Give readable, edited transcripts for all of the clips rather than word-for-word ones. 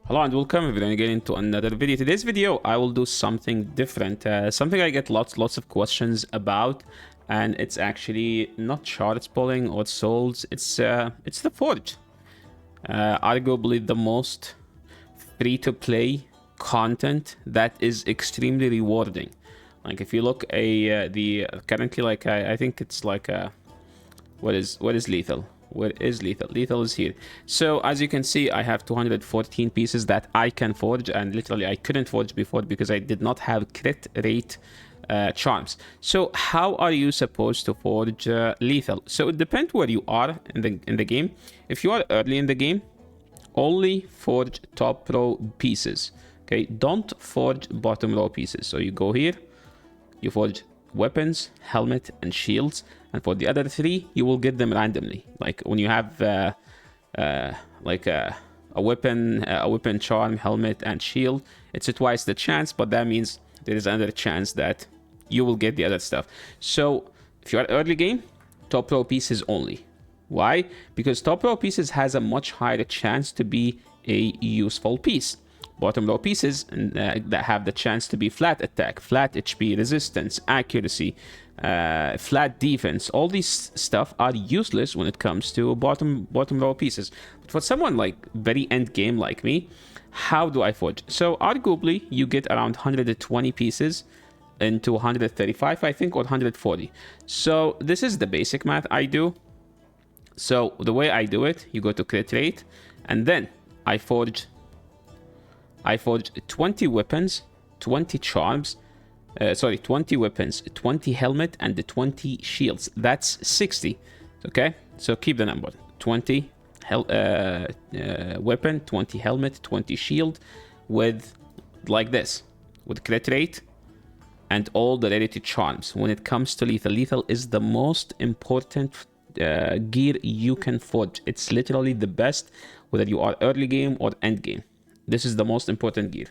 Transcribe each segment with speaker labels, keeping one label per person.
Speaker 1: Hello and welcome everyone again into another video. Today's video I will do something different, something I get lots of questions about, and it's actually not shards pulling or souls. It's the Forge, arguably the most free-to-play content that is extremely rewarding. Like if you look the currently, like I think it's like what is lethal. Where is lethal? Lethal is here. So as you can see, I have 214 pieces that I can forge, and literally I couldn't forge before because I did not have crit rate charms. So how are you supposed to forge lethal? So it depends where you are in the game. If you are early in the game, only forge top row pieces. Okay, don't forge bottom row pieces. So you go here, you forge weapons, helmet, and shields, and for the other three you will get them randomly. Like when you have like a weapon charm, helmet, and shield, it's twice the chance, but that means there is another chance that you will get the other stuff. So if you are early game, top row pieces only. Why? Because top row pieces has a much higher chance to be a useful piece. Bottom row pieces that have the chance to be flat attack, flat HP, resistance, accuracy, flat defense. All these stuff are useless when it comes to bottom row pieces. But for someone like very end game like me, how do I forge? So arguably you get around 120 pieces into 135, I think, or 140. So this is the basic math I do. So the way I do it, you go to crit rate, and then I forge 20 weapons, 20 charms, 20 weapons, 20 helmet, and the 20 shields. That's 60. Okay, so keep the number: 20 weapon, 20 helmet, 20 shield, with like this, with crit rate and all the related charms. When it comes to lethal is the most important gear you can forge. It's literally the best, whether you are early game or end game. This is the most important gear.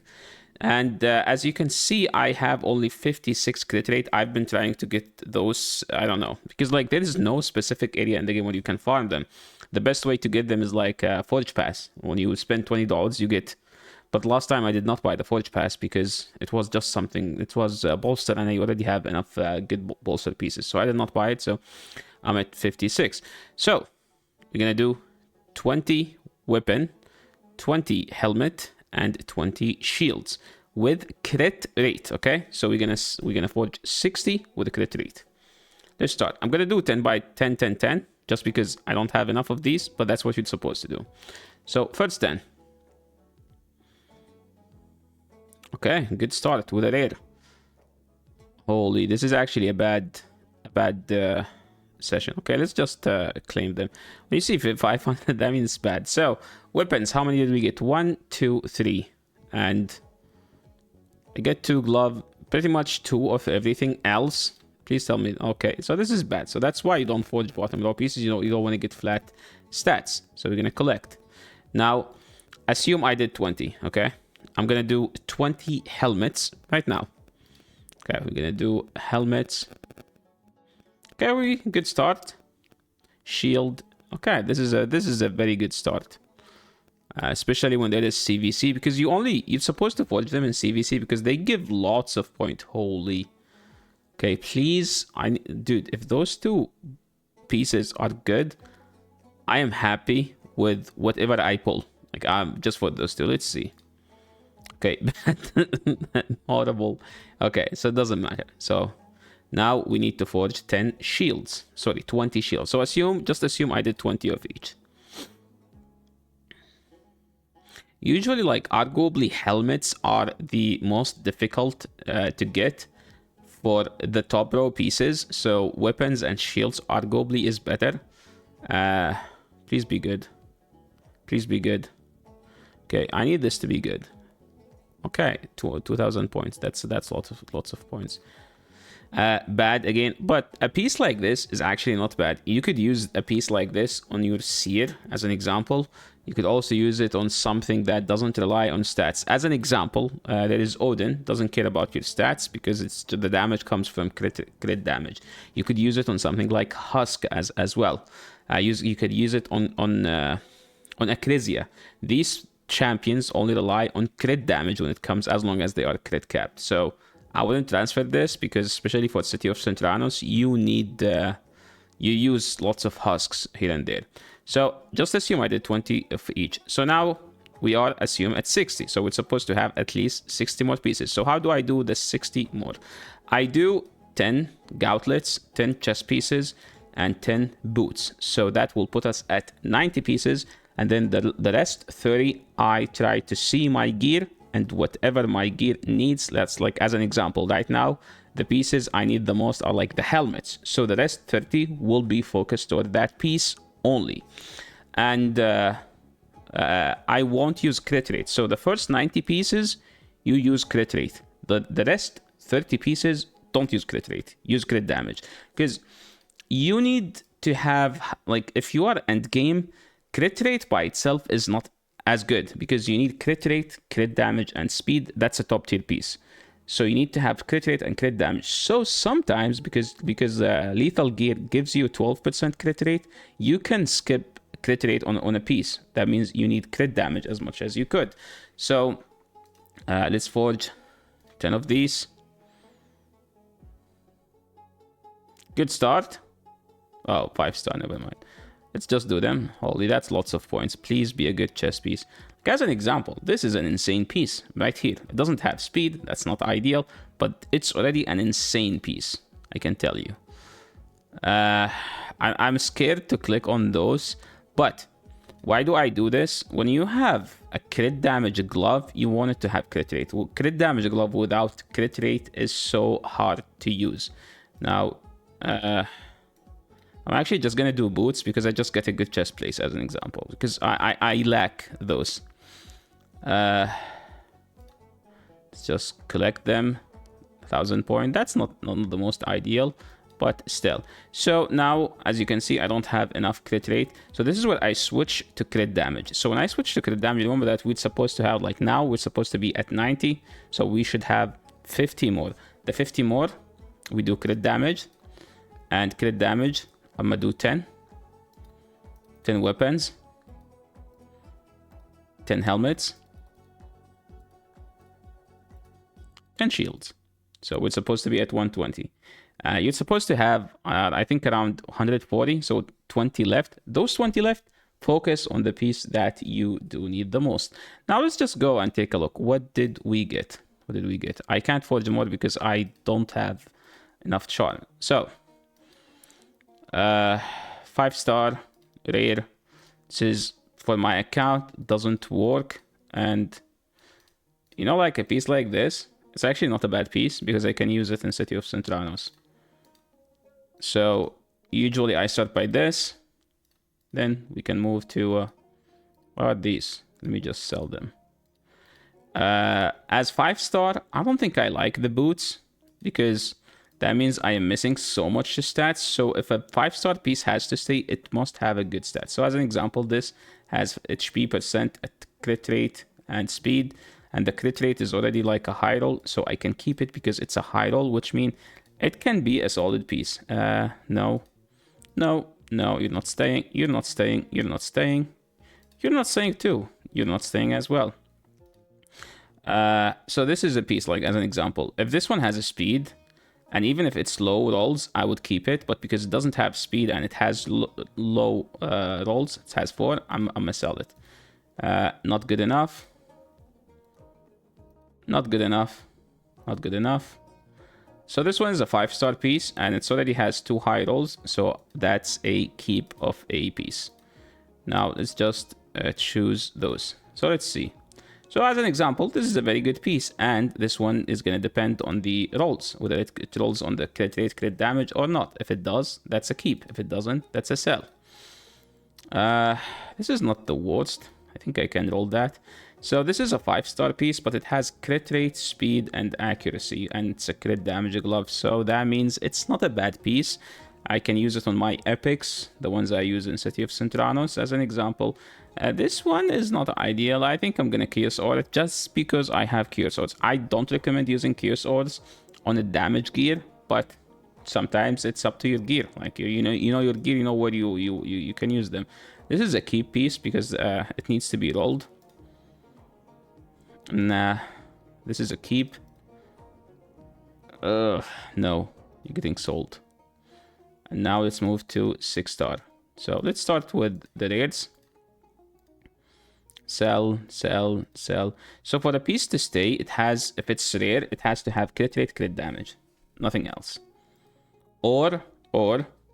Speaker 1: And as you can see, I have only 56 crit rate. I've been trying to get those, I don't know, because like there is no specific area in the game where you can farm them. The best way to get them is like Forge Pass. When you spend $20, you get. But last time I did not buy the Forge Pass because it was just something, it was a bolster, and I already have enough good bolster pieces. So I did not buy it, so I'm at 56. So we're gonna do 20 weapon, 20 helmet, and 20 shields with crit rate. Okay, so we're gonna forge 60 with a crit rate. Let's start. I'm gonna do 10 by 10 10 10 just because I don't have enough of these, but that's what you're supposed to do. So first 10. Okay, good start with a rare. Holy, this is actually a bad session. Okay, let's just claim them. When you see 500, that means bad. So weapons, how many did we get? 1, 2, 3, and I get 2 glove, pretty much 2 of everything else. Please tell me. Okay, so this is bad. So that's why you don't forge bottom row pieces. You know, you don't want to get flat stats. So we're gonna collect. Now assume I did 20. Okay, I'm gonna do 20 helmets right now. Okay, we're gonna do helmets. Okay, good start. Shield. Okay, this is a very good start, especially when there is CVC, because you're supposed to forge them in CVC because they give lots of point. Holy. Okay, please, dude, if those 2 pieces are good, I am happy with whatever I pull. Like just for those 2. Let's see. Okay, horrible. Okay, so it doesn't matter. So now we need to forge 10 shields. Sorry, 20 shields. So just assume I did 20 of each. Usually, like, arguably helmets are the most difficult to get for the top row pieces. So weapons and shields arguably is better. Please be good. Please be good. Okay, I need this to be good. Okay, 2,000 points. That's lots of points. Bad again, but a piece like this is actually not bad. You could use a piece like this on your seer as an example. You could also use it on something that doesn't rely on stats. As an example, there is Odin. Doesn't care about your stats because the damage comes from crit damage. You could use it on something like Husk as well. You could use it on Acrisia. These champions only rely on crit damage when it comes, as long as they are crit capped. So I wouldn't transfer this because, especially for City of Centranos, you need you use lots of husks here and there. So just assume I did 20 of each. So now we are assumed at 60. So we're supposed to have at least 60 more pieces. So how do I do the 60 more? I do 10 gauntlets, 10 chest pieces, and 10 boots. So that will put us at 90 pieces. And then the rest, 30, I try to see my gear and whatever my gear needs. That's like, as an example, right now, the pieces I need the most are like the helmets. So the rest, 30, will be focused toward that piece only. And I won't use crit rate. So the first 90 pieces, you use crit rate. The rest, 30 pieces, don't use crit rate. Use crit damage. Because you need to have, like, if you are end game, crit rate by itself is not as good. Because you need crit rate, crit damage, and speed. That's a top tier piece. So you need to have crit rate and crit damage. So sometimes, because lethal gear gives you 12% crit rate, you can skip crit rate on a piece. That means you need crit damage as much as you could. So let's forge 10 of these. Good start. Oh, 5-star, never mind. Let's just do them. Holy, that's lots of points. Please be a good chess piece. As an example, this is an insane piece right here. It doesn't have speed, that's not ideal, but it's already an insane piece, I can tell you. I'm scared to click on those, but why do I do this? When you have a crit damage glove, you want it to have crit rate. Well, crit damage glove without crit rate is so hard to use. Now, I'm actually just gonna do boots because I just get a good chest place as an example, because I lack those. Let's just collect them. 1,000 point. That's not the most ideal, but still. So now, as you can see, I don't have enough crit rate. So this is where I switch to crit damage. So when I switch to crit damage, remember that we're supposed to have, like now, we're supposed to be at 90. So we should have 50 more. The 50 more, we do crit damage. And crit damage, I'm gonna do 10. 10 weapons. 10 helmets. 10 shields. So we're supposed to be at 120. You're supposed to have, I think, around 140. So 20 left. Those 20 left, focus on the piece that you do need the most. Now let's just go and take a look. What did we get? What did we get? I can't forge more because I don't have enough charm. So 5-star rare. This is for my account. Doesn't work. And you know, like a piece like this, it's actually not a bad piece because I can use it in City of Centranos. So usually I start by this. Then we can move to what are these? Let me just sell them. As 5-star, I don't think I like the boots because that means I am missing so much stats. So if a 5-star piece has to stay, it must have a good stat. So as an example, this has HP percent, crit rate, and speed. And the crit rate is already like a high roll. So I can keep it because it's a high roll, which means it can be a solid piece. No, you're not staying. You're not staying. You're not staying. You're not staying too. You're not staying as well. So this is a piece, like as an example. If this one has a speed, and even if it's low rolls, I would keep it. But because it doesn't have speed and it has low rolls, it has 4, I'm gonna sell it. Not good enough. Not good enough. Not good enough. So this one is a 5-star piece, and it already has 2 high rolls. So that's a keep of a piece. Now let's just choose those. So let's see. So as an example, this is a very good piece, and this one is going to depend on the rolls, whether it rolls on the crit rate, crit damage or not. If it does, that's a keep. If it doesn't, that's a sell. This is not the worst. I think I can roll that. So this is a 5-star piece, but it has crit rate, speed, and accuracy, and it's a crit damage glove. So that means it's not a bad piece. I can use it on my epics, the ones I use in City of Centranos, as an example. This one is not ideal. I think I'm gonna Chaos Orb it just because I have Chaos Orbs. I don't recommend using Chaos Orbs on a damage gear, but sometimes it's up to your gear. Like you know your gear, you know where you can use them. This is a keep piece because it needs to be rolled. Nah, this is a keep. No, you're getting sold. And now let's move to 6-star. So let's start with the rares. Sell, sell, sell. So for the piece to stay, it has, if it's rare, it has to have crit rate, crit damage. Nothing else. Or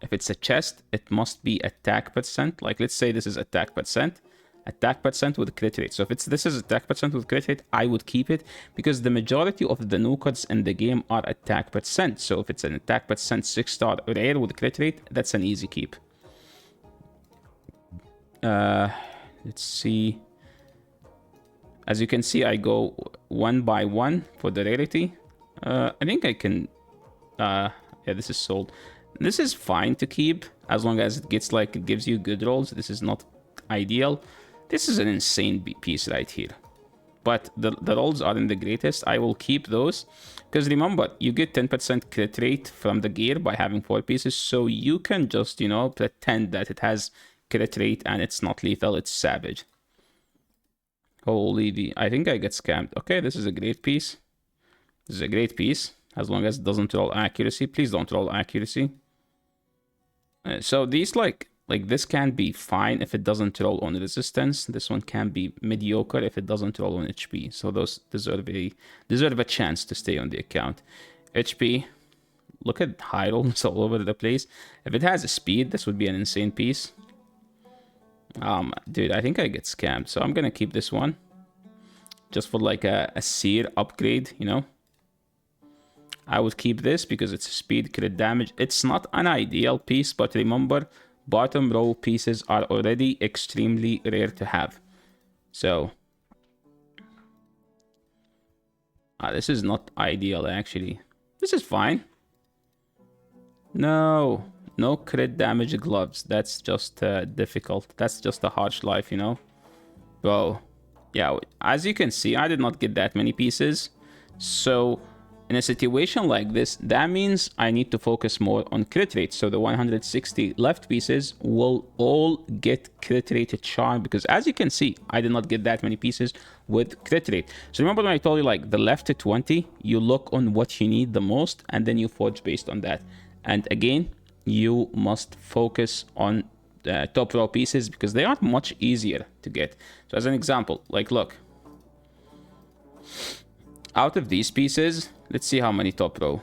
Speaker 1: if it's a chest, it must be attack percent. Like let's say this is attack percent with crit rate. So if this is attack percent with crit rate, I would keep it because the majority of the new cards in the game are attack percent. So if it's an attack percent 6-star rare with crit rate, that's an easy keep. Let's see. As you can see, I go one by one for the rarity. I think I can... yeah, this is sold. This is fine to keep as long as it gets like it gives you good rolls. This is not ideal. This is an insane piece right here. But the rolls aren't the greatest. I will keep those. Because remember, you get 10% crit rate from the gear by having 4 pieces. So you can just, you know, pretend that it has crit rate and it's not lethal. It's savage. Holy, I think I get scammed. Okay, this is a great piece. This is a great piece. As long as it doesn't roll accuracy. Please don't roll accuracy. So these like this can be fine if it doesn't roll on resistance. This one can be mediocre if it doesn't roll on HP. So those deserve a chance to stay on the account. HP, look at high rolls all over the place. If it has a speed, this would be an insane piece. Dude, I think I get scammed. So I'm gonna keep this one. Just for like a seer upgrade, you know. I would keep this because it's speed, crit damage. It's not an ideal piece, but remember, bottom row pieces are already extremely rare to have. So, this is not ideal actually. This is fine. No crit damage gloves. That's just difficult. That's just a harsh life, you know. Bro, yeah, as you can see, I did not get that many pieces. So, in a situation like this, that means I need to focus more on crit rate. So the 160 left pieces will all get crit rated charm because as you can see, I did not get that many pieces with crit rate. So remember when I told you like the left to 20, you look on what you need the most and then you forge based on that. And again, you must focus on top row pieces because they are much easier to get. So as an example, like look, out of these pieces, let's see how many top row.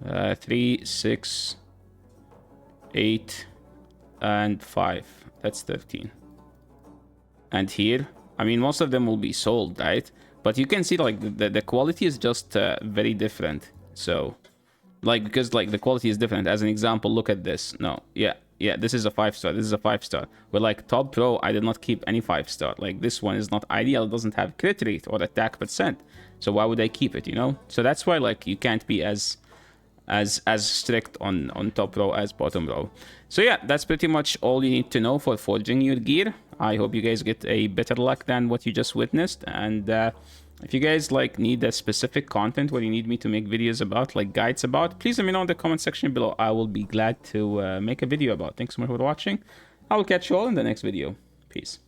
Speaker 1: 3, 6, 8, and 5. That's 13. And here, I mean, most of them will be sold, right? But you can see like the quality is just very different. So, like, because like the quality is different. As an example, look at this. No, yeah, this is a 5-star. This is a 5-star. But like top pro, I did not keep any 5-star. Like this one is not ideal. It doesn't have crit rate or attack percent. So why would I keep it, you know? So that's why like you can't be as strict on top row as bottom row. So yeah, that's pretty much all you need to know for forging your gear. I hope you guys get a better luck than what you just witnessed. And if you guys like need a specific content where you need me to make videos about, like guides about, please let me know in the comment section below. I will be glad to make a video about. Thanks so much for watching. I will catch you all in the next video. Peace.